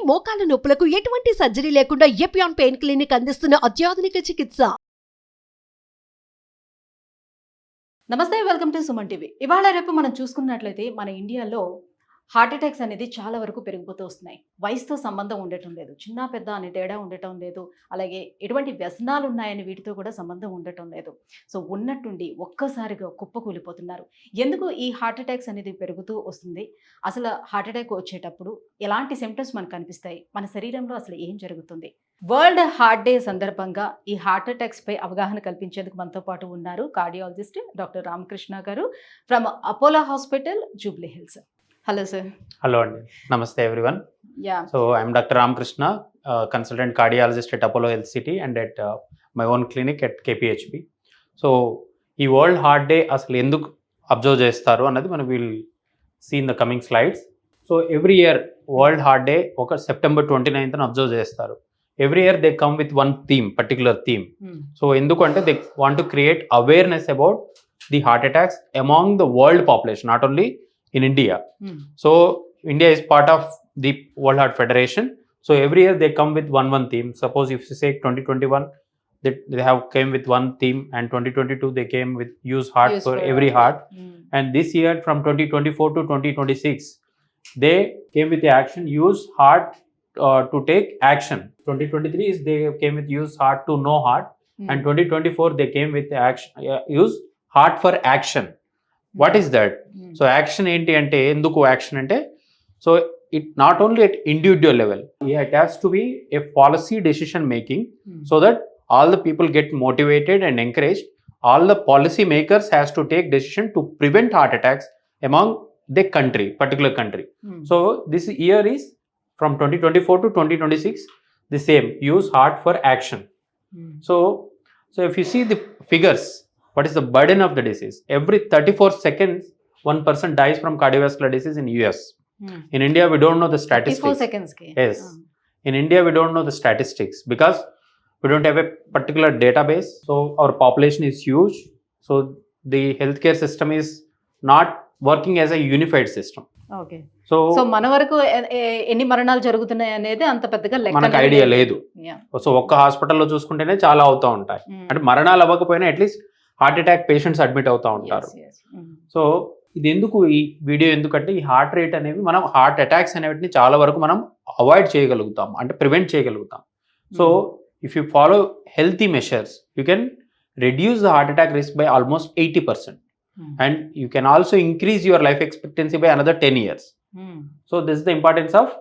మోకాల నొప్పులకు ఎటువంటి సర్జరీ లేకుండా ఎపియాన్ పెయిన్ క్లినిక్ అందిస్తున్న అత్యాధునిక చికిత్స. నమస్తే, వెల్కమ్ టు సుమన్ టీవీ. ఇవాళ రేపు మనం చూసుకున్నట్లయితే మన ఇండియాలో హార్ట్ అటాక్స్ అనేది చాలా వరకు పెరిగిపోతూ వస్తున్నాయి. వయసుతో సంబంధం ఉండటం లేదు, చిన్న పెద్ద అనే తేడా ఉండటం లేదు, అలాగే ఎటువంటి వ్యసనాలు ఉన్నాయని వీటితో కూడా సంబంధం ఉండటం లేదు. సో ఉన్నట్టుండి ఒక్కసారిగా కుప్పకూలిపోతున్నారు. ఎందుకు ఈ హార్ట్ అటాక్స్ అనేది పెరుగుతూ వస్తుంది? అసలు హార్ట్ అటాక్ వచ్చేటప్పుడు ఎలాంటి సిమ్టమ్స్ మనకు కనిపిస్తాయి? మన శరీరంలో అసలు ఏం జరుగుతుంది? వరల్డ్ హార్ట్ డే సందర్భంగా ఈ హార్ట్ అటాక్స్ పై అవగాహన కల్పించేందుకు మనతో పాటు ఉన్నారు కార్డియాలజిస్ట్ డాక్టర్ రామకృష్ణ గారు from Apollo hospital, Jubilee hills. Hello sir. Hello అండి, నమస్తే everyone. Yeah, so I'm doctor Ramakrishna, consultant cardiologist at Apollo Health City and at my own clinic at KPHP. So ఈ World Heart Day అసలు ఎందుకు observe చేస్తారు అన్నది మనం will see in the coming slides. So every year World Heart Day ఒక September 29th observe చేస్తారు. Every year they come with one theme, particular theme. So ఎందుకంటే they want to create awareness about the heart attacks among the world population, not only in India. So India is part of the World Heart Federation. So every year they come with one theme. Suppose if you say 2021, they have came with one theme, and 2022 they came with use heart for every heart. And this year from 2024 to 2026 they came with the action use heart to take action. 2023 is they came with use heart to know heart, and 2024 they came with the action use heart for action. What is that? So action ఏంటి అంటే, ఎందుకు action అంటే, so it not only at individual level, it has to B A policy decision making, so that all the people get motivated and encouraged. All the policy makers has to take decision to prevent heart attacks among the country, particular country. So this year is from 2024 to 2026 the same, use heart for action. So if you see the figures, what is the burden of the disease? Every 34 seconds one person dies from cardiovascular disease in US. In India we don't know the statistics. 34 seconds ke? Yes. In India we don't know the statistics because we don't have a particular database. So our population is huge, so the healthcare system is not working as a unified system. Okay. So మన వరకు ఎన్ని మరణాలు జరుగుతున్నాయి అనేది అంత పెద్దగా మనకు idea లేదు. సో ఒక్క హాస్పిటల్లో చూసుకుంటేనే చాలా అవుతూ ఉంటాయి. అంటే మరణాలు అవ్వకపోయినా at least heart attack patients admit అవుతూ ఉంటారు. సో ఇది ఎందుకు ఈ వీడియో ఎందుకంటే, ఈ హార్ట్ రేట్ అనేవి మనం హార్ట్ అటాక్స్ అనేవిని చాలా వరకు మనం అవాయిడ్ చేయగలుగుతాం, అంటే ప్రివెంట్ చేయగలుగుతాం. So if you follow healthy measures you can reduce the heart attack risk by almost 80%, and you can also increase your life expectancy by another 10 years. So this is the importance of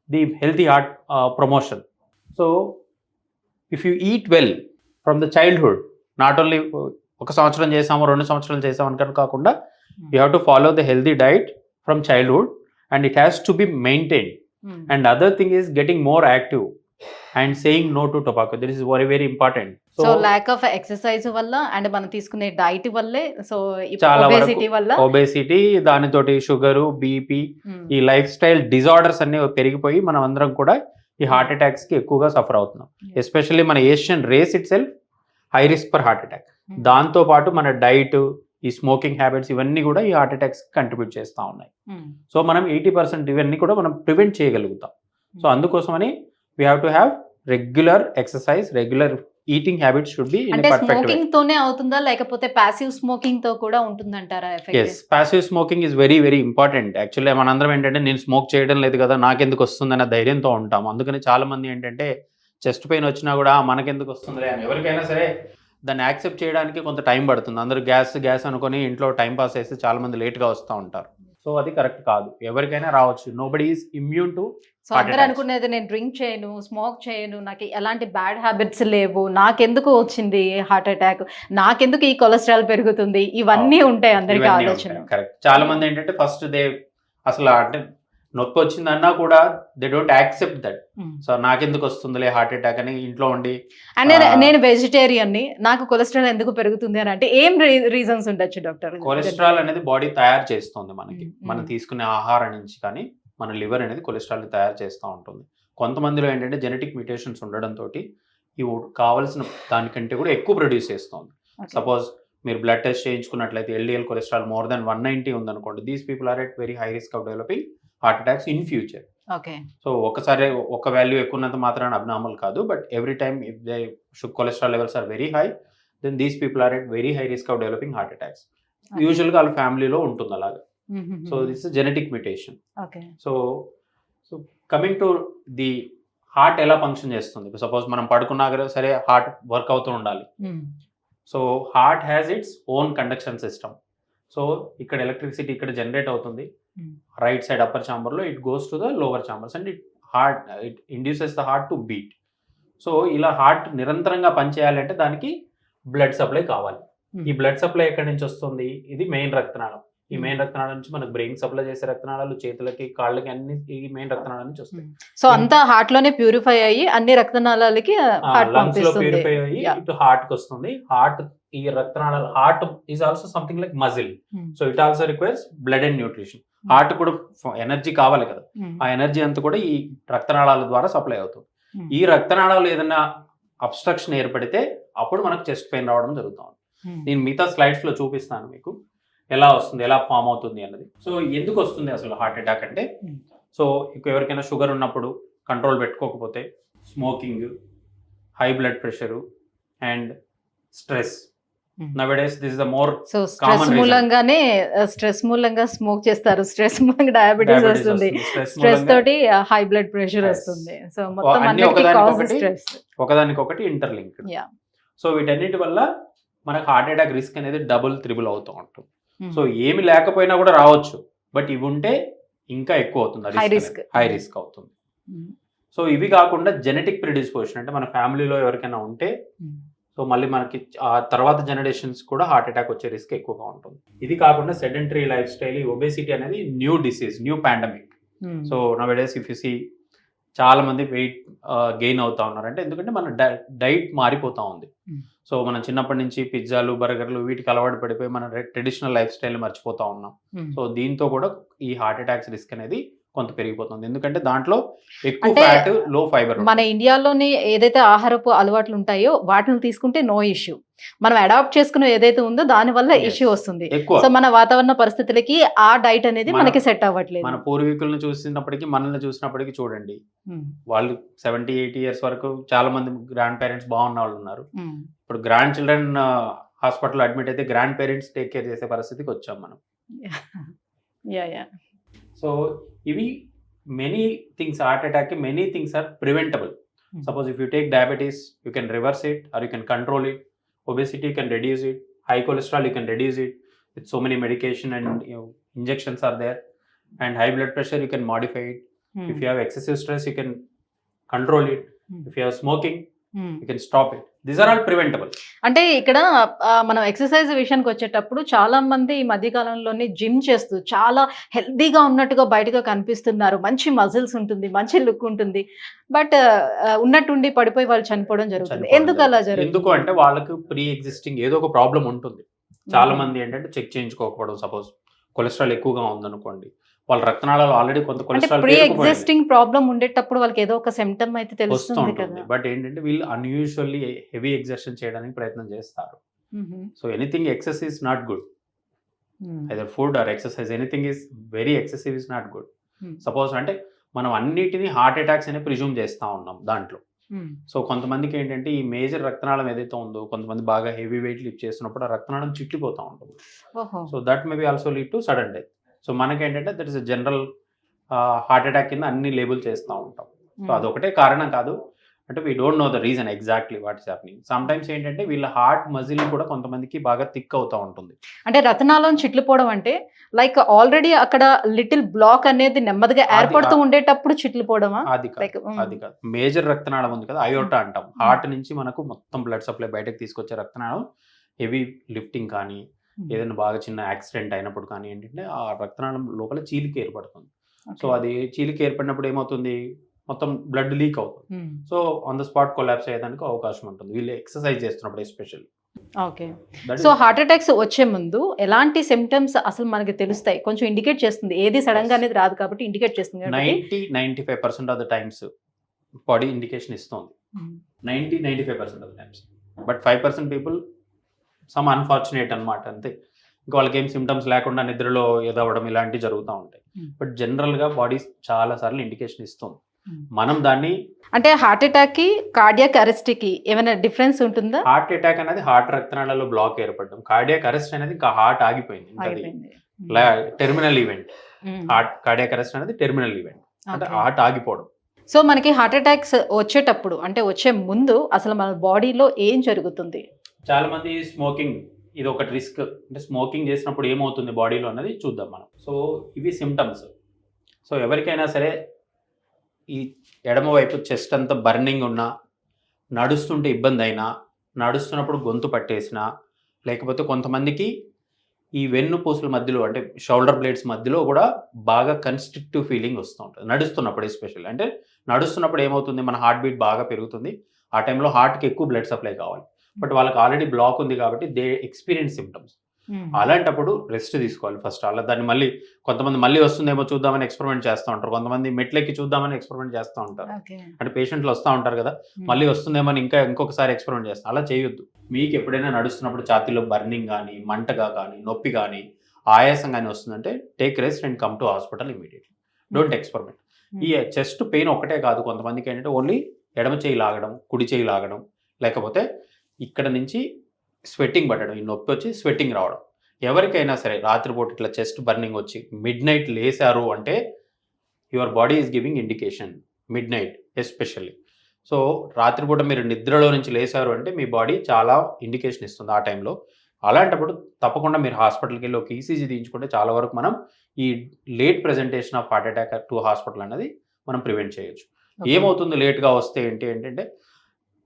the healthy heart promotion. So if you eat well from the childhood, not only ఒక సంవత్సరం చేసాము 2 సంవత్సరాలు చేసాము అని కాకుండా, you have to follow the healthy diet from childhood and it has to be maintained. And other thing is getting more active and saying no to tobacco. This is very very important. So lack of exercise వల్ల and మనం తీసుకునే diet వల్లే, so చాలా obesity వల్ల, obesity, దానితోటి sugar, BP, ఈ life style disorders అన్ని పెరిగిపోయి మనం అందరం కూడా ఈ హార్ట్ అటాక్స్ కి ఎక్కువగా సఫర్ అవుతున్నాం. ఎస్పెషల్లీ మన Asian race itself high risk for heart attack. దాంతో పాటు మన డైట్, ఈ స్మోకింగ్ హ్యాబిట్స్ ఇవన్నీ కూడా ఈ హార్ట్ అటాక్స్ కంట్రిబ్యూట్ చేస్తూ ఉన్నాయి. సో మనం 80% ఇవన్నీ కూడా మనం ప్రివెంట్ చేయగలుగుతాం. సో అందుకోసమని we have to have regular exercise, regular eating habits should be in a perfect way. Smoking తోనే అవుతుందా లేకపోతే ప్యాసివ్ స్మోకింగ్ తో కూడా ఉంటుందంటారా effect? yes, passive smoking is very very important. Actually మనందరం ఏంటంటే, నేను స్మోక్ చేయడం లేదు కదా, నాకెందుకు వస్తుందన్న ధైర్యంతో ఉంటాం. అందుకని చాలా మంది ఏంటంటే, చెస్ట్ పెయిన్ వచ్చినా కూడా మనకెందుకు వస్తుందిలే అని, ఎవరికైనా సరే దాన్ని యాక్సెప్ట్ చేయడానికి కొంత టైం పడుతుంది. అందరూ గ్యాస్ అనుకొని ఇంట్లో టైం పాస్ చేసి చాలా మంది లేట్గా వస్తూ ఉంటారు. సో అది కరెక్ట్ కాదు, ఎవరికైనా రావచ్చు. Nobody is immune to. So అందరూ అనుకునేది, నేను డ్రింక్ చేయను, స్మోక్ చేయను, నాకు ఎలాంటి బ్యాడ్ హ్యాబిట్స్ లేవు, నాకెందుకు వచ్చింది హార్ట్ అటాక్, నాకెందుకు ఈ కొలెస్ట్రాల్ పెరుగుతుంది, ఇవన్నీ ఉంటాయి అందరికీ ఆలోచన. కరెక్ట్. చాలా మంది ఏంటంటే ఫస్ట్ అసలు అంటే నొప్పి వచ్చిందన్నా కూడా they don't accept that. So నాకెందుకు వస్తుందిలే హార్ట్ అటాక్ అని ఇంట్లో ఉండి, అండ్ నేను వెజిటేరియన్ ని, నాకు కొలెస్ట్రాల్ ఎందుకు పెరుగుతుంది అని అంటే ఏం రీజన్స్ ఉండొచ్చు డాక్టర్? కొలెస్ట్రాల్ అనేది బాడీ తయారు చేస్తుంది మనకి, మనం తీసుకునే ఆహారం నుంచి. కానీ మన లివర్ అనేది కొలెస్ట్రాల్ తయారు చేస్తూ ఉంటుంది. కొంతమందిలో ఏంటంటే జెనెటిక్ మ్యూటేషన్స్ ఉండడంతో ఇవి కావాల్సిన దానికంటే కూడా ఎక్కువ ప్రొడ్యూస్ చేస్తుంది. సపోజ్ మీరు బ్లడ్ టెస్ట్ చేయించుకున్నట్లయితే LDL కొలెస్ట్రాల్ మోర్ దాన్ 190 ఉందనుకోండి, these people are at very high risk of developing heart attacks in future. Okay. So ఒకసారి ఒక వాల్యూ ఎక్కువ ఉన్నంత మాత్రాన అబ్నార్మల్ కాదు. But every time if they cholesterol levels are very high, then these people are at very high risk of developing heart attacks. యూజువల్గా వాళ్ళ ఫ్యామిలీలో ఉంటుంది అలాగా. So this is genetic mutation. Okay. So coming to the heart ఎలా function చేస్తుంది. Suppose మనం పడుకున్నా సరే హార్ట్ వర్క్ అవుతూ ఉండాలి. So heart has its own conduction system. So ఇక్కడ ఎలక్ట్రిసిటీ ఇక్కడ జనరేట్ అవుతుంది రైట్ సైడ్ అప్పర్ ఛాంబర్లో, it goes to the lower chambers and it induces the heart to beat. So ఇలా హార్ట్ నిరంతరంగా పనిచేయాలంటే దానికి బ్లడ్ సప్లై కావాలి. ఈ బ్లడ్ సప్లై ఎక్కడి నుంచి వస్తుంది? ఇది మెయిన్ రక్తనాళం. ఈ మెయిన్ రక్తనాళం నుంచి మనకు బ్రెయిన్ సప్లై చేసే రక్తనాళాలు, చేతులకి కాళ్ళకి అన్ని ఈ మెయిన్ రక్తనాళం నుంచి వస్తాయి. సో అంతా హార్ట్ లోనే ప్యూరిఫై అయ్యి అన్ని రక్తనాళాలకి లంగ్స్ లో ప్యూరిఫై అయ్యి ఇటు హార్ట్ కి వస్తుంది. హార్ట్ ఈ రక్తనాళాలు, heart is also something like muscle. So it also requires blood and nutrition. Heart కూడా ఎనర్జీ కావాలి కదా, ఆ ఎనర్జీ అంతా కూడా ఈ రక్తనాళాల ద్వారా సప్లై అవుతుంది. ఈ రక్తనాళాలు ఏదైనా అబ్స్ట్రక్షన్ ఏర్పడితే అప్పుడు మనకు చెస్ట్ పెయిన్ రావడం జరుగుతుంది. నేను మిగతా స్లైడ్స్ లో చూపిస్తాను మీకు ఎలా వస్తుంది, ఎలా ఫామ్ అవుతుంది అన్నది. సో ఎందుకు వస్తుంది అసలు హార్ట్ అటాక్ అంటే, సో ఎవరికైనా షుగర్ ఉన్నప్పుడు కంట్రోల్ పెట్టుకోకపోతే, smoking, high blood pressure and stress. Nowadays this is the more so stress మూలంగానే మూలంగా స్మోక్ చేస్తారు, స్ట్రెస్ మూలంగా డయాబెటీస్ వస్తుంది, స్ట్రెస్ తోటి హై బ్లడ్ ప్రెషర్ వస్తుంది. సో మొత్తం ఒకదానికొకటి ఇంటర్లింక్డ్. సో వీటన్నిటి వల్ల మనకు హార్ట్ అటాక్ రిస్క్ అనేది డబుల్ త్రిబుల్ అవుతూ ఉంటుంది. సో ఏమి లేకపోయినా కూడా రావచ్చు, బట్ ఇవి ఉంటే ఇంకా ఎక్కువ అవుతుంది, హై రిస్క్ అవుతుంది. సో ఇవి కాకుండా జెనెటిక్ ప్రిడిస్పోజిషన్ అంటే మన ఫ్యామిలీలో ఎవరికైనా ఉంటే సో మళ్ళీ మనకి ఆ తర్వాత జనరేషన్స్ కూడా హార్ట్ అటాక్ వచ్చే రిస్క్ ఎక్కువగా ఉంటుంది. ఇది కాకుండా సెడెంటరీ లైఫ్ స్టైల్, ఒబేసిటీ అనేది new disease, new pandemic. So nowadays if you see చాలా మంది వెయిట్ గెయిన్ అవుతా ఉన్నారు. అంటే ఎందుకంటే మన డైట్ మారిపోతా ఉంది. సో మనం చిన్నప్పటి నుంచి పిజ్జాలు, బర్గర్లు వీటికి అలవాటు పడిపోయి మన ట్రెడిషనల్ లైఫ్ స్టైల్ మర్చిపోతా ఉన్నాం. సో దీంతో కూడా ఈ హార్ట్ అటాక్స్ రిస్క్ అనేది కొంత పెరిగిపోతుంది. ఎందుకంటే దాంట్లో ఎక్కువ ఫ్యాట్, లో ఫైబర్. మన ఇండియాలోని ఏదైతే ఆహారపు అలవాట్లు ఉంటాయో వాటిని తీసుకుంటే నో ఇష్యూ. మనం అడాప్ట్ చేసుకునే ఏదైతే ఉందో దాని వల్ల ఇష్యూ వస్తుంది. సో మన వాతావరణ పరిస్థితులకి ఆ డైట్ అనేది మనకి సెట్ అవ్వట్లేదు. మన పూర్వీకులను చూసినప్పటికీ, మనల్ని చూసినప్పటికీ చూడండి, వాళ్ళు 70-80 ఇయర్స్ వరకు చాలా మంది గ్రాండ్ పేరెంట్స్ బాగున్న వాళ్ళు ఉన్నారు. ఇప్పుడు గ్రాండ్ చిల్డ్రన్ హాస్పిటల్ అడ్మిట్ అయితే గ్రాండ్ పేరెంట్స్ టేక్ కేర్ చేసే పరిస్థితికి వచ్చాం మనం. సో ఇవి many things, heart attack many things are preventable. Suppose if you take diabetes, you can reverse it or you can control it. Obesity, you can reduce it. High cholesterol, you can reduce it with so many medication and injections are there. And high blood pressure, you can modify it. If you have excessive stress, you can control it. If you have smoking, you can stop it. These are all preventable. అంటే ఇక్కడ మనం exercise విషయానికి వచ్చేటప్పుడు చాలా మంది ఈ మధ్య కాలంలోనే జిమ్ చేస్తూ చాలా హెల్దీగా ఉన్నట్టుగా బయటగా కనిపిస్తున్నారు. మంచి మజిల్స్ ఉంటుంది, మంచి లుక్ ఉంటుంది, బట్ ఉన్నట్టుండి పడిపోయి వాళ్ళు చనిపోవడం జరుగుతుంది. ఎందుకు అలా జరుగుతుంది? ఎందుకు అంటే వాళ్ళకు ప్రీ ఎగ్జిస్టింగ్ ఏదో ఒక ప్రాబ్లం ఉంటుంది. చాలా మంది ఏంటంటే చెక్ చేయించుకోకపోవడం. సపోజ్ కొలెస్ట్రాల్ ఎక్కువగా ఉందనుకోండి, వాళ్ళ రక్తనాళాలు ఆల్రెడీ కొంత కొలెస్ట్రాల్ ప్రీ ఎగ్జిస్టింగ్ ప్రాబ్లం ఉండేటప్పుడు వాళ్ళకి ఏదో ఒక సిమ్టమ్ అయితే తెలుస్తుంది కదా. బట్ ఏంటంటే వీళ్ళు అన్యూజువల్లీ హెవీ ఎగ్జర్షన్ చేయడానికి ప్రయత్నం చేస్తారు. So anything excess is not good. Either food are exercise, anything is very excessive is not good. Suppose అంటే మనం అన్నిటినీ హార్ట్ అటాక్స్ అనే ప్రిజ్యూమ్ చేస్తూ ఉన్నాం దాంట్లో. సో కొంతమందికి ఏంటంటే ఈ మేజర్ రక్తనాళం ఏదైతే ఉందో, కొంతమంది బాగా హెవీ వెయిట్ లిఫ్ట్ చేస్తున్నప్పుడు ఆ రక్తనాళం చిట్లిపోతూ ఉంటుంది. So that may be also lead to sudden death. So మనకేంటంటే that is general heart attack కింద అన్ని లేబుల్ చేస్తూ ఉంటాం. సో అదొకటే కారణం కాదు, అంటే we don't know the reason exactly what is happening. Some times ఏంటంటే వీళ్ళ హార్ట్ మజిల్ కూడా కొంతమందికి బాగా థిక్ అవుతూ ఉంటుంది. అంటే రక్తనాళం చిట్లిపోవడం అంటే లైక్ ఆల్రెడీ అక్కడ లిటిల్ బ్లాక్ అనేది నెమ్మదిగా ఏర్పడుతూ ఉండేటప్పుడు చిట్లిపోవడమా? అది కాదు. మేజర్ రక్తనాళం ఉంది కదా, అయోటా అంటాం. హార్ట్ నుంచి మనకు మొత్తం బ్లడ్ సప్లై బయటకు తీసుకొచ్చే రక్తనాళం హెవీ లిఫ్టింగ్ కానీ ఏదైనా బాగా చిన్న యాక్సిడెంట్ అయినప్పుడు కానీ ఏంటంటే ఆ రక్తనాళం లోపల చీలిక ఏర్పడుతుంది. సో అది చీలిక ఏర్పడినప్పుడు ఏమవుతుంది, మొత్తం బ్లడ్ లీక్ అవుతుంది. So on the spot collapse అయ్యేదానికి అవకాశం ఉంటుంది వీళ్ళు ఎక్సర్సైజ్ చేస్తున్నప్పుడు especially. Okay. So heart attacks వచ్చే ముందు ఎలాంటి సిమ్టమ్స్ అసలు మనకి తెలుస్తాయి? కొంచెం ఇండికేట్ చేస్తుంది, ఏది సడన్ గా అనేది రాదు కాబట్టి ఇండికేట్ చేస్తుంది. 90-95% of the times body indication ఇస్తుంది. 90-95% of the times. But 5% people some unfortunate అనమాట, అంతే. ఇంకా వాళ్ళకి ఏం సిమ్టమ్స్ లేకుండా నిద్రలో ఎదవడం ఇలాంటివి జరుగుతూ ఉంటాయి. బట్ జనరల్గా బాడీ చాలా సార్లు ఇండికేషన్ ఇస్తుంది. మనం దాన్ని అంటే హార్ట్ అటాక్ కి కార్డియాక్ అరెస్ట్ కి ఏమైనా డిఫరెన్స్ ఉంటుందా? హార్ట్ అటాక్ అనేది హార్ట్ రక్తనాళాల్లో బ్లాక్ ఏర్పడడం, కార్డియాక్ అరెస్ట్ అనేది ఇంకా హార్ట్ ఆగిపోయింది, ఇంకా అది terminal event. Heart cardiac arrest అనేది టెర్మినల్ ఈవెంట్, అంటే హార్ట్ ఆగిపోవడం. సో మనకి హార్ట్ అటాక్స్ వచ్చేటప్పుడు అంటే వచ్చే ముందు అసలు మన బాడీలో ఏం జరుగుతుంది? చాలా మంది స్మోకింగ్ ఇది ఒకటి రిస్క్, అంటే స్మోకింగ్ చేసినప్పుడు ఏమవుతుంది బాడీలో అన్నది చూద్దాం మనం. సో ఇవి సిమ్టమ్స్. సో ఎవరికైనా సరే ఈ ఎడమ వైపు చెస్ట్ అంతా బర్నింగ్ ఉన్నా, నడుస్తుంటే ఇబ్బంది అయినా, నడుస్తున్నప్పుడు గొంతు పట్టేసినా, లేకపోతే కొంతమందికి ఈ వెన్నుపూసల మధ్యలో అంటే షోల్డర్ బ్లేడ్స్ మధ్యలో కూడా బాగా కన్స్ట్రిక్టివ్ ఫీలింగ్ వస్తూ ఉంటుంది నడుస్తున్నప్పుడు. ఎస్పెషల్లీ అంటే నడుస్తున్నప్పుడు ఏమవుతుంది, మన హార్ట్ బీట్ బాగా పెరుగుతుంది, ఆ టైంలో హార్ట్కి ఎక్కువ బ్లడ్ సప్లై కావాలి. బట్ వాళ్ళకి ఆల్రెడీ బ్లాక్ ఉంది కాబట్టి దే ఎక్స్పీరియన్స్ సిమ్టమ్స్. అలాంటప్పుడు రెస్ట్ తీసుకోవాలి ఫస్ట్. అలా దాన్ని మళ్ళీ కొంతమంది మళ్ళీ వస్తుందేమో చూద్దామని ఎక్స్పెరిమెంట్ చేస్తూ ఉంటారు, కొంతమంది మెట్లెక్కి చూద్దామని ఎక్స్పెరిమెంట్ చేస్తూ ఉంటారు. అంటే పేషెంట్లు వస్తూ ఉంటారు కదా, మళ్ళీ వస్తుందేమో ఇంకొకసారి ఎక్స్పెరిమెంట్ చేస్తాం. అలా చేయొద్దు. మీకు ఎప్పుడైనా నడుస్తున్నప్పుడు ఛాతీలో బర్నింగ్ కానీ, మంటగా కానీ, నొప్పి కానీ, ఆయాసం కానీ వస్తుందంటే take rest and come to hospital immediately. Don't experiment. ఈ చెస్ట్ పెయిన్ ఒకటే కాదు, కొంతమందికి ఏంటంటే ఓన్లీ ఎడమ చేయి లాగడం, కుడి చేయి లాగడం, లేకపోతే ఇక్కడ నుంచి స్వెట్టింగ్ పట్టడం, ఈ నొప్పి వచ్చి స్వెట్టింగ్ రావడం. ఎవరికైనా సరే రాత్రిపూట ఇట్లా చెస్ట్ బర్నింగ్ వచ్చి మిడ్ నైట్ లేసారు అంటే your body is giving indication. Mid night especially. So రాత్రిపూట మీరు నిద్రలో నుంచి లేసారు అంటే మీ బాడీ చాలా ఇండికేషన్ ఇస్తుంది ఆ టైంలో. అలాంటప్పుడు తప్పకుండా మీరు హాస్పిటల్కి వెళ్ళి ఒక ఈసీజీ తీయించుకుంటే చాలా వరకు మనం ఈ late presentation of heart attack to hospital అనేది మనం ప్రివెంట్ చేయొచ్చు. ఏమవుతుంది లేట్గా వస్తే ఏంటంటే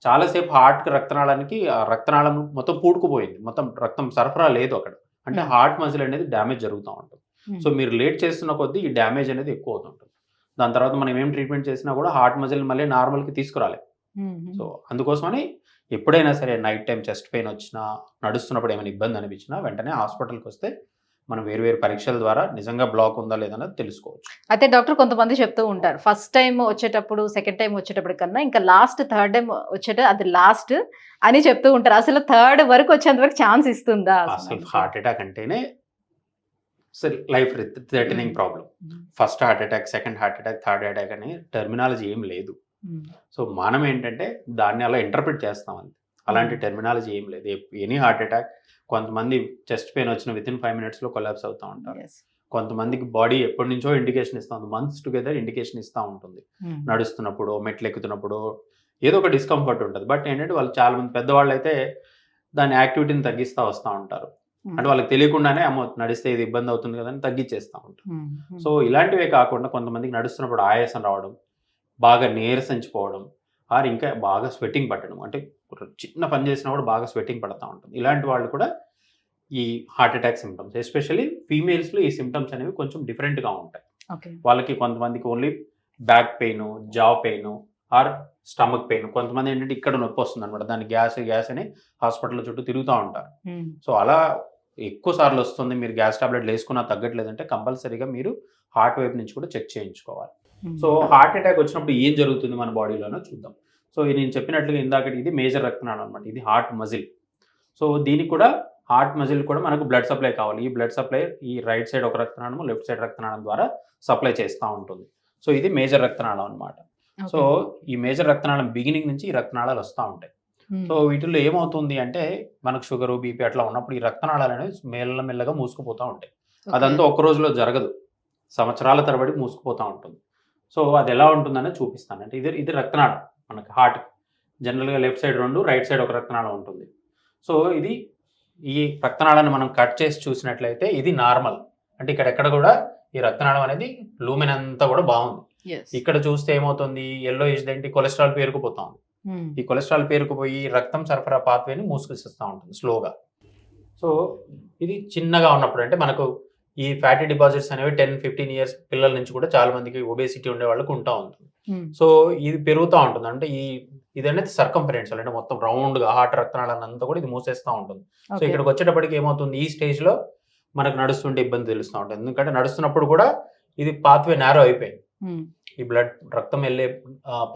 చాలాసేపు హార్ట్కి రక్తనాళానికి రక్తనాళం మొత్తం పూడుకుపోయింది, మొత్తం రక్తం సరఫరా లేదు అక్కడ, అంటే హార్ట్ మజిల్ అనేది డ్యామేజ్ జరుగుతూ ఉంటుంది. సో మీరు లేట్ చేస్తున్న కొద్దీ ఈ డ్యామేజ్ అనేది ఎక్కువ అవుతుంటుంది. దాని తర్వాత మనం ఏం ట్రీట్మెంట్ చేసినా కూడా హార్ట్ మజిల్ మళ్ళీ నార్మల్కి తీసుకురాలేదు. సో అందుకోసమని ఎప్పుడైనా సరే నైట్ టైం చెస్ట్ పెయిన్ వచ్చినా, నడుస్తున్నప్పుడు ఏమైనా ఇబ్బంది అనిపించినా వెంటనే హాస్పిటల్కి వస్తే మనం వేరు పరీక్షల ద్వారా నిజంగా బ్లాక్ ఉందా లేదన్నది తెలుసుకోవచ్చు. అయితే డాక్టర్ కొంతమంది చెప్తూ ఉంటారు ఫస్ట్ టైం వచ్చేటప్పుడు, సెకండ్ టైం వచ్చేటప్పుడు కన్నా ఇంకా లాస్ట్ థర్డ్ టైం అది లాస్ట్ అని చెప్తూ ఉంటారు. అసలు థర్డ్ వరకు వచ్చేంత వరకు ఛాన్స్ ఇస్తుందా? అసలు హార్ట్ అటాక్ అంటేనే life threatening problem. First heart attack, second heart attack, third attack అనే టెర్మినాలజీ ఏం లేదు. సో మనం ఏంటంటే దాన్ని అలా ఇంటర్ప్రిట్ చేస్తాం అంతే. అలాంటి టెర్మినాలజీ ఏం లేదు. ఎనీ హార్ట్ అటాక్, కొంతమంది చెస్ట్ పెయిన్ వచ్చిన విత్ ఇన్ 5 minutes కొలాప్స్ అవుతూ ఉంటారు. కొంతమందికి బాడీ ఎప్పటి నుంచో ఇండికేషన్ ఇస్తూ ఉంది, మంత్స్ టుగెదర్ ఇండికేషన్ ఇస్తూ ఉంటుంది. నడుస్తున్నప్పుడు, మెట్లు ఎక్కుతున్నప్పుడు ఏదో ఒక డిస్కంఫర్ట్ ఉంటుంది. బట్ ఏంటంటే వాళ్ళు చాలా మంది పెద్దవాళ్ళు అయితే దాని యాక్టివిటీని తగ్గిస్తూ వస్తూ ఉంటారు. అంటే వాళ్ళకి తెలియకుండానే అమ్మో నడిస్తే ఇది ఇబ్బంది అవుతుంది కదా అని తగ్గించేస్తూ ఉంటారు. సో ఇలాంటివే కాకుండా కొంతమందికి నడుస్తున్నప్పుడు ఆయాసం రావడం, బాగా నీరసించిపోవడం, ఆర్ ఇంకా బాగా స్వెట్టింగ్ పట్టడం, అంటే చిన్న పని చేసినా కూడా బాగా స్వెట్టింగ్ పడుతూ ఉంటుంది. ఇలాంటి వాళ్ళు కూడా ఈ హార్ట్ అటాక్ సిమ్టమ్స్. ఎస్పెషల్లీ ఫీమేల్స్లో ఈ సిమ్టమ్స్ అనేవి కొంచెం డిఫరెంట్గా ఉంటాయి. వాళ్ళకి కొంతమందికి ఓన్లీ బ్యాక్ పెయిన్, జా పెయిన్ ఆర్ స్టమక్ పెయిన్, కొంతమంది ఏంటంటే ఇక్కడ నొప్పి వస్తుంది అనమాట, దాన్ని గ్యాస్ అని హాస్పిటల్ చుట్టూ తిరుగుతూ ఉంటారు. సో అలా ఎక్కువ సార్లు వస్తుంది, మీరు గ్యాస్ టాబ్లెట్లు వేసుకున్నా తగ్గట్లేదంటే కంపల్సరీగా మీరు హార్ట్ వైపు నుంచి కూడా చెక్ చేయించుకోవాలి. సో హార్ట్ అటాక్ వచ్చినప్పుడు ఏం జరుగుతుంది మన బాడీలోనో చూద్దాం. సో నేను చెప్పినట్లుగా ఇందాక ఇది మేజర్ రక్తనాళం అనమాట, ఇది హార్ట్ మజిల్. సో దీనికి కూడా హార్ట్ మజిల్ కూడా మనకు బ్లడ్ సప్లై కావాలి. ఈ బ్లడ్ సప్లై ఈ రైట్ సైడ్ ఒక రక్తనాళం, లెఫ్ట్ సైడ్ రక్తనాళం ద్వారా సప్లై చేస్తూ ఉంటుంది. సో ఇది మేజర్ రక్తనాళం అనమాట. సో ఈ మేజర్ రక్తనాళం బిగినింగ్ నుంచి ఈ రక్తనాళాలు వస్తూ ఉంటాయి. సో వీటిల్లో ఏమవుతుంది అంటే మనకు షుగరు, బీపీ అట్లా ఉన్నప్పుడు ఈ రక్తనాళాలు అనేవి మెల్లగా మూసుకుపోతూ ఉంటాయి. అదంతా ఒక్క రోజులో జరగదు, సంవత్సరాల తరబడి మూసుకుపోతూ ఉంటుంది. సో అది ఎలా ఉంటుందనే చూపిస్తాను. అంటే ఇది రక్తనాళం మనకి హార్ట్. జనరల్గా లెఫ్ట్ సైడ్ 2, రైట్ సైడ్ ఒక రక్తనాళం ఉంటుంది. సో ఈ రక్తనాళాన్ని మనం కట్ చేసి చూసినట్లయితే ఇది నార్మల్, అంటే ఇక్కడెక్కడ కూడా ఈ రక్తనాళం అనేది లూమెన్ అంతా కూడా బాగుంది. ఇక్కడ చూస్తే ఏమవుతుంది, ఎల్లో ఏంటి కొలెస్ట్రాల్ పేరుకుపోతా ఉంది. ఈ కొలెస్ట్రాల్ పేరుకుపోయి రక్తం సరఫరా పాత్వేని మూసుకొచ్చేస్తూ ఉంటుంది స్లోగా. సో ఇది చిన్నగా ఉన్నప్పుడు అంటే మనకు ఈ ఫ్యాటీ డిపాజిట్స్ అనేవి 10-15 years పిల్లల నుంచి కూడా చాలా మందికి ఒబేసిటీ ఉండే వాళ్ళకి ఉంటా ఉంటుంది. సో ఇది పెరుగుతూ ఉంటుంది, అంటే ఇది అనేది సర్కంఫరెన్షియల్, అంటే మొత్తం రౌండ్గా హార్ట్ రక్తనాళాన్ని అంతా కూడా ఇది మూసేస్తూ ఉంటుంది. సో ఇక్కడికి వచ్చేటప్పటికి ఏమవుతుంది, ఈ స్టేజ్లో మనకు నడుస్తుంటే ఇబ్బంది తెలుస్తూ ఉంటుంది. ఎందుకంటే నడుస్తున్నప్పుడు కూడా ఇది పాత్వే నేరో అయిపోయింది. ఈ బ్లడ్ రక్తం వెళ్ళే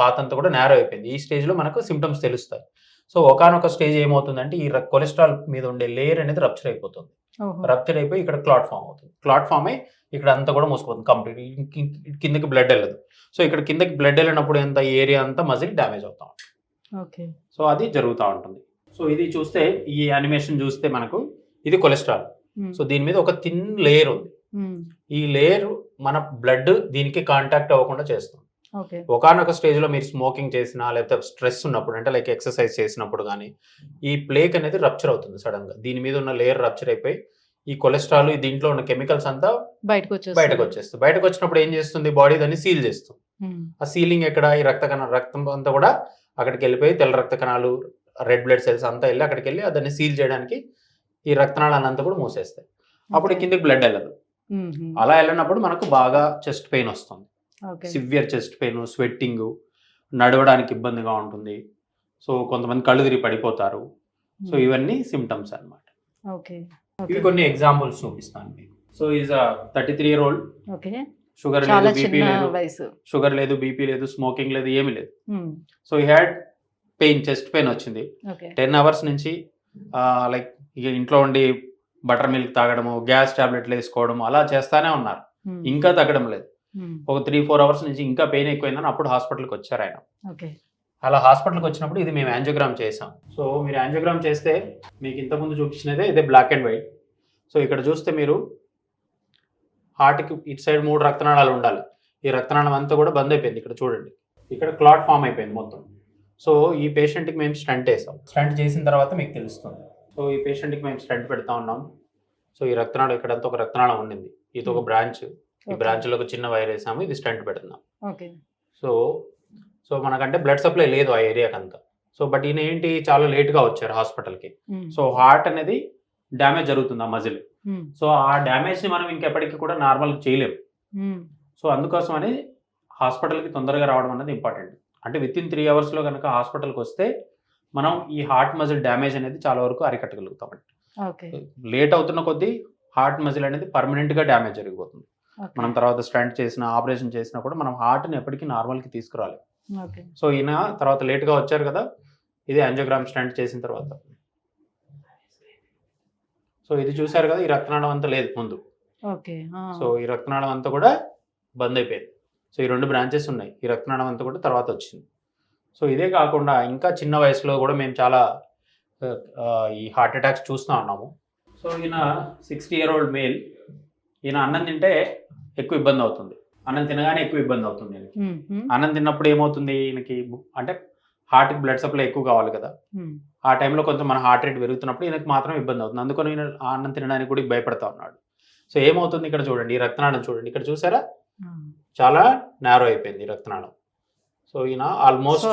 పాత్ అంతా కూడా నేరో అయిపోయింది. ఈ స్టేజ్లో మనకు సిమ్టమ్స్ తెలుస్తాయి. సో ఒకానొక స్టేజ్ ఏమవుతుందంటే ఈ కొలెస్ట్రాల్ మీద ఉండే లేయర్ అనేది రప్చర్ అయిపోతుంది. రప్చర్ అయిపోయి ఇక్కడ క్లాట్ ఫామ్ అవుతుంది. క్లాట్ ఫామ్ అయ్యి ఇక్కడ అంతా కూడా మూసుకుపోతుంది కంప్లీట్. కిందకి బ్లడ్ వెళ్ళదు. సో ఇక్కడ కిందకి బ్లడ్ వెళ్ళినప్పుడు ఎంత ఏరియా అంతా మజిల్ డ్యామేజ్ అవుతా ఉంటుంది. ఓకే. సో అది జరుగుతూ ఉంటుంది. సో ఇది చూస్తే ఈ యానిమేషన్ చూస్తే మనకు ఇది కొలెస్ట్రాల్. సో దీని మీద ఒక థిన్ లేయర్ ఉంది. ఈ లేయర్ మన బ్లడ్ దీనికి కాంటాక్ట్ అవ్వకుండా చేస్తుంది. ఒకానొక స్టేజ్లో మీరు స్మోకింగ్ చేసినా లేకపోతే స్ట్రెస్ ఉన్నప్పుడు అంటే లైక్ ఎక్సర్సైజ్ చేసినప్పుడు కానీ ఈ ప్లేక్ అనేది రప్చర్ అవుతుంది సడన్గా. దీని మీద ఉన్న లేయర్ రప్చర్ అయిపోయి ఈ కొలెస్ట్రాల్ దీంట్లో ఉన్న కెమికల్స్ అంతా బయటకు వచ్చేస్తుంది. బయటకు వచ్చినప్పుడు ఏం చేస్తుంది, బాడీ దాన్ని సీల్ చేస్తుంది. ఆ సీలింగ్ ఎక్కడ, ఈ రక్తం అంతా కూడా అక్కడికి వెళ్ళిపోయి తెల్ల రక్త కణాలు, రెడ్ బ్లడ్ సెల్స్ అంతా వెళ్ళి అక్కడికి వెళ్ళి దాన్ని సీల్ చేయడానికి ఈ రక్తనాళాన్ని అంతా కూడా మూసేస్తాయి. అప్పుడు కిందకి బ్లడ్ వెళ్ళదు. అలా వెళ్ళినప్పుడు మనకు బాగా చెస్ట్ పెయిన్ వస్తుంది. సివియర్ చెస్ట్ పెయిన్, స్వెట్టింగ్, నడవడానికి ఇబ్బందిగా ఉంటుంది. సో కొంతమంది కళ్ళు తిరిగి పడిపోతారు. సో ఇవన్నీ సిమ్టమ్స్ అన్నమాట. ఇవి కొన్ని ఎగ్జాంపుల్స్ చూపిస్తాను మీకు. So is 33-year-old. షుగర్ లేదు, బీపీ లేదు, షుగర్ లేదు, బీపీ లేదు, స్మోకింగ్ లేదు, ఏమీ లేదు. సో ఈ హ్యాడ్ పెయిన్, చెస్ట్ పెయిన్ వచ్చింది. 10 hours నుంచి లైక్ ఇక ఇంట్లో ఉండి బటర్ మిల్క్ తాగడము, గ్యాస్ టాబ్లెట్లు వేసుకోవడం అలా చేస్తానే ఉన్నారు. ఇంకా తగ్గడం లేదు. ఒక 3-4 hours నుంచి ఇంకా పెయిన్ ఎక్కువైందని అప్పుడు హాస్పిటల్కి వచ్చారు ఆయన. అలా హాస్పిటల్కి వచ్చినప్పుడు ఇది మేము యాంజియోగ్రామ్ చేసాం. సో మీరు యాంజియోగ్రామ్ చేస్తే మీకు ఇంతకుముందు చూపించినదే ఇదే బ్లాక్ అండ్ వైట్. సో ఇక్కడ చూస్తే మీరు హార్ట్కి ఇటు సైడ్ 3 రక్తనాళాలు ఉండాలి. ఈ రక్తనాళం అంతా కూడా బంద్ అయిపోయింది. ఇక్కడ చూడండి, ఇక్కడ క్లాట్ ఫామ్ అయిపోయింది మొత్తం. సో ఈ పేషెంట్కి మేము స్టంట్ వేసాం. స్టంట్ చేసిన తర్వాత మీకు తెలుస్తుంది. సో ఈ పేషెంట్కి మేము స్టంట్ పెడతా ఉన్నాం. సో ఈ రక్తనాళం ఇక్కడంతా ఒక రక్తనాళం ఉండింది, ఇది ఒక బ్రాంచ్. ఈ బ్రాంచ్లో ఒక చిన్న వైర్ వేసాము, ఇది స్టంట్ పెడుతున్నాం. సో మనకంటే బ్లడ్ సప్లై లేదు ఆ ఏరియాకి అంతా. సో బట్ ఈయన ఏంటి చాలా లేట్గా వచ్చారు హాస్పిటల్కి. సో హార్ట్ అనేది డ్యామేజ్ జరుగుతుంది ఆ మజిల్. సో ఆ డ్యామేజ్ని మనం ఇంకెప్పటికీ కూడా నార్మల్ చేయలేము. సో అందుకోసం అని హాస్పిటల్కి తొందరగా రావడం అనేది ఇంపార్టెంట్. అంటే వితిన్ 3 hours కనుక హాస్పిటల్కి వస్తే మనం ఈ హార్ట్ మజిల్ డ్యామేజ్ అనేది చాలా వరకు అరికట్టగలుగుతామండి. లేట్ అవుతున్న కొద్దీ హార్ట్ మజిల్ అనేది పర్మనెంట్గా డ్యామేజ్ జరిగిపోతుంది. మనం తర్వాత స్టంట్ చేసినా, ఆపరేషన్ చేసినా కూడా మనం హార్ట్ని ఎప్పటికీ నార్మల్కి తీసుకురాలి. సో ఈయన తర్వాత లేట్గా వచ్చారు కదా, ఇది యాంజియోగ్రామ్ స్టంట్ చేసిన తర్వాత. సో ఇది చూసారు కదా, ఈ రక్తనాళం అంతా లేదు ముందు. సో ఈ రక్తనాళం అంతా కూడా బంద్ అయిపోయింది. సో ఈ 2 బ్రాంచెస్ ఉన్నాయి. ఈ రక్తనాళం అంతా కూడా తర్వాత వచ్చింది. సో ఇదే కాకుండా ఇంకా చిన్న వయసులో కూడా మేము చాలా ఈ హార్ట్ అటాక్స్ చూస్తూ ఉన్నాము. సో ఈయన 60-year-old మేల్. ఈయన అన్నం తింటే ఎక్కువ ఇబ్బంది అవుతుంది, అన్నం తినగానే ఎక్కువ ఇబ్బంది అవుతుంది. అన్నం తిన్నప్పుడు ఏమవుతుంది, ఈయనకి అంటే హార్ట్కి బ్లడ్ సప్లై ఎక్కువ కావాలి కదా, ఆ టైంలో కొంచెం మన హార్ట్ రేట్ పెరుగుతున్నప్పుడు ఈయనకి మాత్రం ఇబ్బంది అవుతుంది. అందుకని ఈయన అన్నం తినడానికి కూడా భయపడతా ఉన్నాడు. సో ఏమవుతుంది, ఇక్కడ చూడండి, ఈ రక్తనాళం చూడండి, ఇక్కడ చూసారా చాలా నేరో అయిపోయింది ఈ రక్తనాళం. సో ఈయన ఆల్మోస్ట్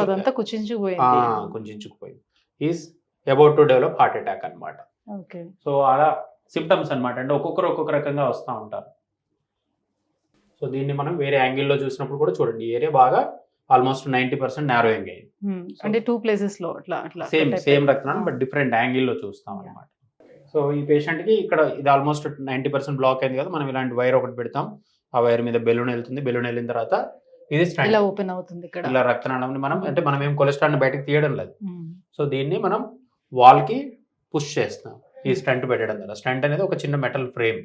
కుంచుకుపోయింది. Is about to develop heart attack అనమాట. సో అలా సిమ్టమ్స్ అనమాట. అంటే ఒక్కొక్కరు ఒక్కొక్క రకంగా వస్తూ ఉంటారు. సో దీన్ని మనం వేరే యాంగిల్లో చూసినప్పుడు కూడా చూడండి, ఈ ఏరియా బాగా ఆల్మోస్ట్ 90% నారోయింగ్ అయింది. అంటే 2 places లో సేమ్ రక్తనాళం బట్ డిఫరెంట్ యాంగిల్లో చూస్తాం అనమాట. సో ఈ పేషెంట్కి ఇక్కడ ఇది ఆల్మోస్ట్ 90% బ్లాక్ అయింది కదా, మనం ఇలాంటి వైర్ ఒకటి పెడతాం. ఆ వైర్ మీద బెలూన్ వెళ్తుంది. బెలూన్ వెళ్ళిన తర్వాత ఇది ఇలా ఓపెన్ అవుతుంది. ఇక్కడ ఇలా రక్తనాళం మనం ఏం కొలెస్ట్రాల్ బయటకు తీయడం లేదు. సో దీన్ని మనం వాల్కి పుష్ చేస్తాం ఈ స్టంట్ పెట్టడం ద్వారా. స్టంట్ అనేది ఒక చిన్న మెటల్ ఫ్రేమ్.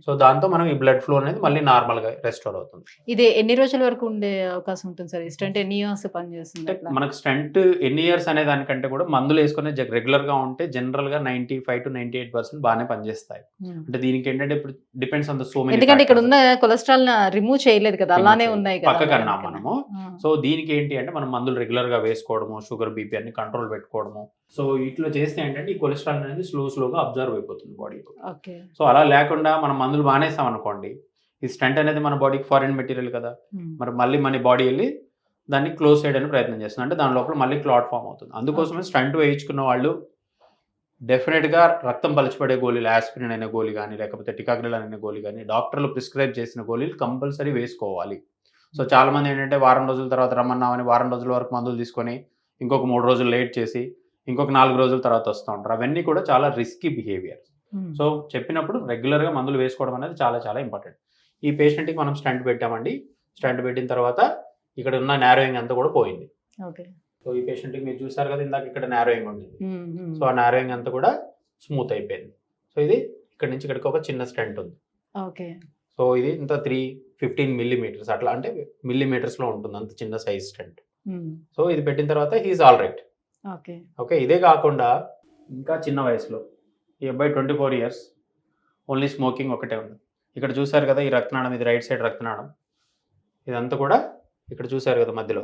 సో దాంతో మనం ఈ బ్లడ్ ఫ్లో అనేది మళ్ళీ నార్మల్ గా రెస్టోర్ అవుతుంది. ఇది ఎన్ని రోజుల వరకు ఉండే అవకాశం ఉంటుంది సార్? ఈ స్టంట్ ఎన్ని ఇయర్స్ పనిచేస్తుంది? మనకు స్టంట్ ఎన్ని ఇయర్స్ అనే దానికంటే కూడా మందులు వేసుకునే రెగ్యులర్ గా ఉంటే జనరల్ గా 95 to 98% బాగానే పనిచేస్తాయి. అంటే దీనికి ఏంటంటే ఇప్పుడు depends on the so many. ఎందుకంటే ఇక్కడ ఉన్న కొలెస్ట్రాల్ రిమూవ్ చేయలేదు కదా, అలానే ఉన్నాయి కదా పక్కకన్నా మనము. సో దీనికి ఏంటి అంటే మనం మందులు రెగ్యులర్ గా వేసుకోవడము, షుగర్ బీపీ అన్ని కంట్రోల్ పెట్టుకోవడము. సో ఇట్లా చేస్తే ఏంటంటే ఈ కొలెస్ట్రాల్ అనేది స్లోగా అబ్జర్వ్ అయిపోతుంది బాడీలో. సో అలా లేకుండా మనం మందులు మానేస్తాం అనుకోండి, ఈ స్టంట్ అనేది మన బాడీకి ఫారిన్ మెటీరియల్ కదా, మరి మళ్ళీ మన బాడీ వెళ్ళి దాన్ని క్లోజ్ చేయడానికి ప్రయత్నం చేస్తుంది. అంటే దాని లోపల మళ్ళీ క్లాట్ ఫామ్ అవుతుంది. అందుకోసమే స్టంట్ వేయించుకున్న వాళ్ళు డెఫినెట్గా రక్తం పలిచిపడే గోళీలు, ఆస్పిరిన్ అనే గోళీ కానీ లేకపోతే టికాగ్రిల్ అనే గోళీ కానీ డాక్టర్లు ప్రిస్క్రైబ్ చేసిన గోళీలు కంపల్సరీ వేసుకోవాలి. సో చాలా మంది ఏంటంటే వారం రోజుల తర్వాత రమ్మన్నామని వారం రోజుల వరకు మందులు తీసుకొని ఇంకొక 3 రోజులు లేట్ చేసి ఇంకొక 4 రోజుల తర్వాత వస్తూ ఉంటారు. అవన్నీ కూడా చాలా రిస్కీ బిహేవియర్. సో చెప్పినప్పుడు రెగ్యులర్గా మందులు వేసుకోవడం అనేది చాలా చాలా ఇంపార్టెంట్. ఈ పేషెంట్కి మనం స్టంట్ పెట్టామండి. స్టంట్ పెట్టిన తర్వాత ఇక్కడ ఉన్న నారోయింగ్ అంతా కూడా పోయింది. ఓకే. సో ఈ పేషెంట్కి మీరు చూసారు కదా, ఇందాక ఇక్కడ నారోయింగ్ ఉండేది. సో ఆ నారోయింగ్ అంతా కూడా స్మూత్ అయిపోయింది. సో ఇది ఇక్కడ నుంచి ఇక్కడికి ఒక చిన్న స్టంట్ ఉంది. ఓకే. సో ఇది ఇంత 315 millimeters అట్లా, అంటే మిల్లీమీటర్స్లో ఉంటుంది, అంత చిన్న సైజ్ స్టంట్. సో ఇది పెట్టిన తర్వాత he is all right. Okay. Okay. ఇదే కాకుండా ఇంకా చిన్న వయసులో ఈ అబ్బాయి 24 years, ఓన్లీ స్మోకింగ్ ఒకటే ఉంది. ఇక్కడ చూసారు కదా ఈ రక్తనాళం, ఇది రైట్ సైడ్ రక్తనాళం, ఇదంతా కూడా ఇక్కడ చూసారు కదా మధ్యలో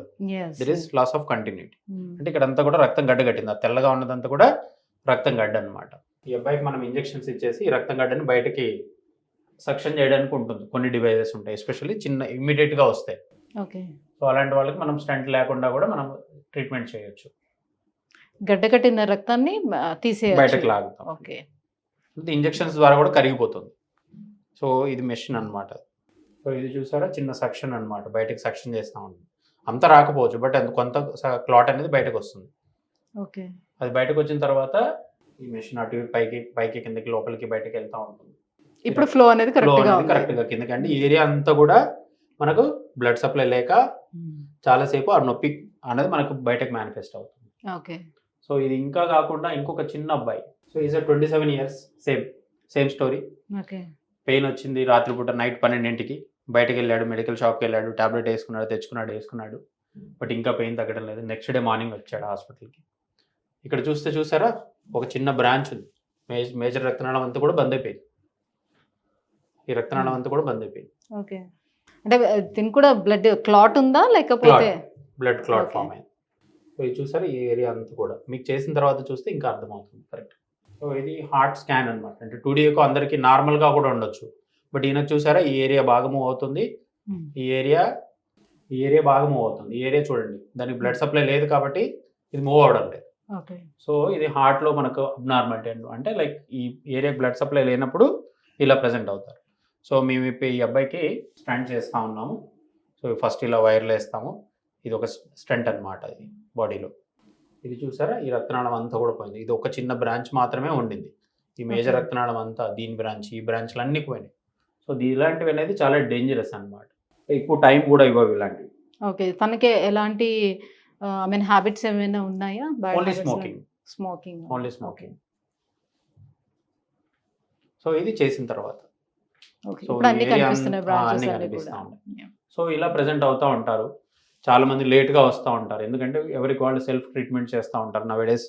there is loss of continuity. అంటే ఇక్కడ అంతా కూడా రక్తం గడ్డ కట్టింది, ఆ తెల్లగా ఉన్నదంతా కూడా రక్తం గడ్డ అనమాట. ఈ అబ్బాయికి మనం ఇంజెక్షన్స్ ఇచ్చేసి ఈ రక్తం గడ్డని బయటకి సక్షన్ చేయడానికి ఉంటుంది. కొన్ని డివైజెస్ ఉంటాయి, ఎస్పెషల్లీ చిన్న ఇమ్మీడియట్గా వస్తాయి. ఓకే. సో అలాంటి వాళ్ళకి మనం స్టంట్ లేకుండా కూడా మనం ట్రీట్మెంట్ చేయొచ్చు. గడ్డ కట్టిన రక్తాన్ని బయటకు లాగుతాం. ఓకే. ఇంజెక్షన్స్ ద్వారా కూడా కరిగిపోతుంది. సో ఇది మెషిన్ అనమాట. సో ఇది చూసారా చిన్న సక్షన్ అనమాట, బయటకు సక్షన్ చేస్తూ ఉంటుంది. అంత రాకపోవచ్చు, బట్ కొంత క్లాట్ అనేది బయటకు వస్తుంది. ఓకే. అది బయటకు వచ్చిన తర్వాత ఈ మెషిన్ అటు పైకి కిందకి లోపలికి బయటకి వెళ్తూ ఉంటుంది. ఇప్పుడు ఫ్లో అనేది కరెక్ట్గా కిందకి, అంటే ఈ ఏరియా అంతా కూడా మనకు బ్లడ్ సప్లై లేక చాలాసేపు ఆ నొప్పి అనేది మనకు బయటకు మేనిఫెస్ట్ అవుతుంది. ఓకే. సో ఇది ఇంకా కాకుండా ఇంకొక చిన్న అబ్బాయి, so is 27 years, same story. Okay. Pain వచ్చింది రాత్రిపూట, నైట్ 12 బయటకు వెళ్ళాడు, మెడికల్ షాప్కి వెళ్ళాడు, టాబ్లెట్ వేసుకున్నాడు, వేసుకున్నాడు, బట్ ఇంకా పెయిన్ తగ్గడం లేదు. నెక్స్ట్ డే మార్నింగ్ వచ్చాడు హాస్పిటల్కి. ఇక్కడ చూసారా ఒక చిన్న బ్రాంచ్ ఉంది, మేజర్ రక్తనాళం అంతా కూడా బంద్ అయిపోయింది. ఈ రక్తనాళం అంతా కూడా బంద్ అయిపోయింది. ఓకే. అంటే దీనికి కూడా బ్లడ్ క్లాట్ ఉందా లేకపోతే బ్లడ్ క్లాట్ ఫామ్ అయింది. సో ఇది చూసారు ఈ ఏరియా అంతా కూడా, మీకు చేసిన తర్వాత చూస్తే ఇంకా అర్థమవుతుంది కరెక్ట్. సో ఇది హార్ట్ స్కాన్ అనమాట. అంటే 2D అందరికి నార్మల్గా కూడా ఉండొచ్చు, బట్ ఈయనకు చూసారా ఈ ఏరియా బాగా మూవ్ అవుతుంది, ఈ ఏరియా బాగా మూవ్ అవుతుంది. ఈ ఏరియా చూడండి, దానికి బ్లడ్ సప్లై లేదు కాబట్టి ఇది మూవ్ అవడం లేదు. సో ఇది హార్ట్లో మనకు అబ్నార్మాలిటీ అంటే లైక్ ఈ ఏరియా బ్లడ్ సప్లై లేనప్పుడు ఇలా ప్రజెంట్ అవుతారు. సో మేము ఇప్పుడు ఈ అబ్బాయికి స్టంట్ చేస్తూ ఉన్నాము. సో ఫస్ట్ ఇలా వైర్లు వేస్తాము, ఇది ఒక స్టంట్ అనమాట ఇది బాడీలో. ఇది చూసారా ఈ రక్తనాళం అంతా కూడా పోయింది, ఇది ఒక చిన్న బ్రాంచ్ మాత్రమే ఉండింది. ఈ మేజర్ రక్తనాళం అంతా, దీని బ్రాంచ్, ఈ బ్రాంచ్లు అన్నీ పోయినాయి. సో ఇలాంటివి అనేది చాలా డేంజరస్ అనమాట, ఎక్కువ టైం కూడా ఇవ్వవు ఇలాంటివి. ఓకే. తనకి ఎలాంటి హ్యాబిట్స్ ఏమైనా ఉన్నాయా? Only smoking. Only smoking. So ఇది చేసిన తర్వాత సో అన్ని కనిపిస్తూ ఉంటాయి. సో ఇలా ప్రజెంట్ అవుతూ ఉంటారు. చాలా మంది లేట్గా వస్తూ ఉంటారు, ఎందుకంటే ఎవరికి వాళ్ళు సెల్ఫ్ ట్రీట్మెంట్ చేస్తూ ఉంటారు. నవేడేస్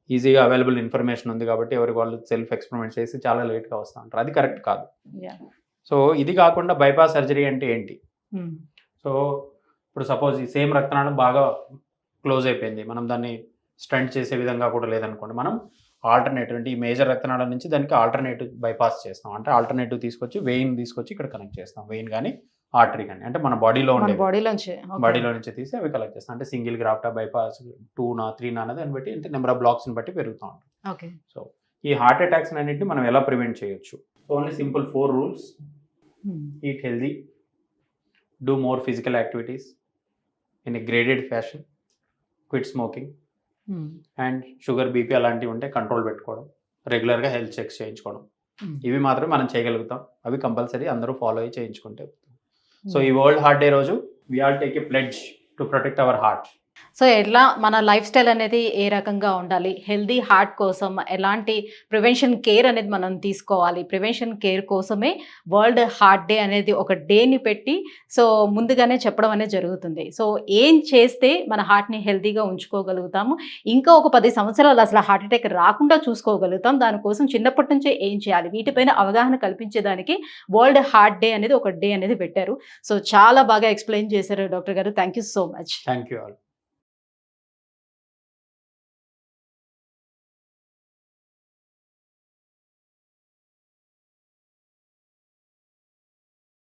ఈజీగా అవైలబుల్ ఇన్ఫర్మేషన్ ఉంది కాబట్టి ఎవరికి వాళ్ళు సెల్ఫ్ ఎక్స్పెరిమెంట్ చేసి చాలా లేట్గా వస్తూ ఉంటారు. అది కరెక్ట్ కాదు. సో ఇది కాకుండా బైపాస్ సర్జరీ అంటే ఏంటి? సో ఇప్పుడు సపోజ్ ఈ సేమ్ రక్తనాళం బాగా క్లోజ్ అయిపోయింది, మనం దాన్ని స్టంట్ చేసే విధంగా కూడా లేదనుకోండి, మనం ఆల్టర్నేటివ్ అంటే ఈ మేజర్ రక్తనాళం నుంచి దానికి ఆల్టర్నేటివ్ బైపాస్ చేస్తాం. అంటే ఆల్టర్నేటివ్ తీసుకొచ్చి వెయిన్ తీసుకొచ్చి ఇక్కడ కనెక్ట్ చేస్తాం, వెయిన్ కానీ ఆర్టరీ కానీ, అంటే మన బాడీలో నుంచి తీసి అవి కలెక్ట్ చేస్తాం. అంటే సింగిల్ గ్రాఫ్టా, బైపాస్, 2 3 అనేది దాన్ని బట్టి, అంటే నెంబర్ ఆఫ్ బ్లాక్స్ని బట్టి పెరుగుతూ ఉంటుంది. సో ఈ హార్ట్ అటాక్స్ అన్నింటినీ మనం ఎలా ప్రివెంట్ చేయొచ్చు? Only simple 4 rules. Eat healthy, do more physical activities in a graded fashion, quit smoking, and sugar, BP అలాంటివి ఉంటే కంట్రోల్ పెట్టుకోవడం, రెగ్యులర్గా హెల్త్ చెక్స్ చేయించుకోవడం. ఇవి మాత్రమే మనం చేయగలుగుతాం, అవి కంపల్సరీ అందరూ ఫాలో అయ్యి చేయించుకుంటే. సో ఈ వరల్డ్ హార్ట్ డే రోజు we all take a pledge to protect our heart. So ఎట్లా మన లైఫ్ స్టైల్ అనేది ఏ రకంగా ఉండాలి, హెల్దీ హార్ట్ కోసం ఎలాంటి ప్రివెన్షన్ కేర్ అనేది మనం తీసుకోవాలి, ప్రివెన్షన్ కేర్ కోసమే వరల్డ్ హార్ట్ డే అనేది ఒక డేని పెట్టి సో ముందుగానే చెప్పడం అనేది జరుగుతుంది. సో ఏం చేస్తే మన హార్ట్ని హెల్దీగా ఉంచుకోగలుగుతాము, ఇంకా ఒక 10 సంవత్సరాలు అసలు హార్ట్ అటాక్ రాకుండా చూసుకోగలుగుతాం, దానికోసం చిన్నప్పటి నుంచే ఏం చేయాలి, వీటిపైన అవగాహన కల్పించేదానికి వరల్డ్ హార్ట్ డే అనేది ఒక డే అనేది పెట్టారు. సో చాలా బాగా ఎక్స్ప్లెయిన్ చేశారు డాక్టర్ గారు. Thank you so much. Thank you all.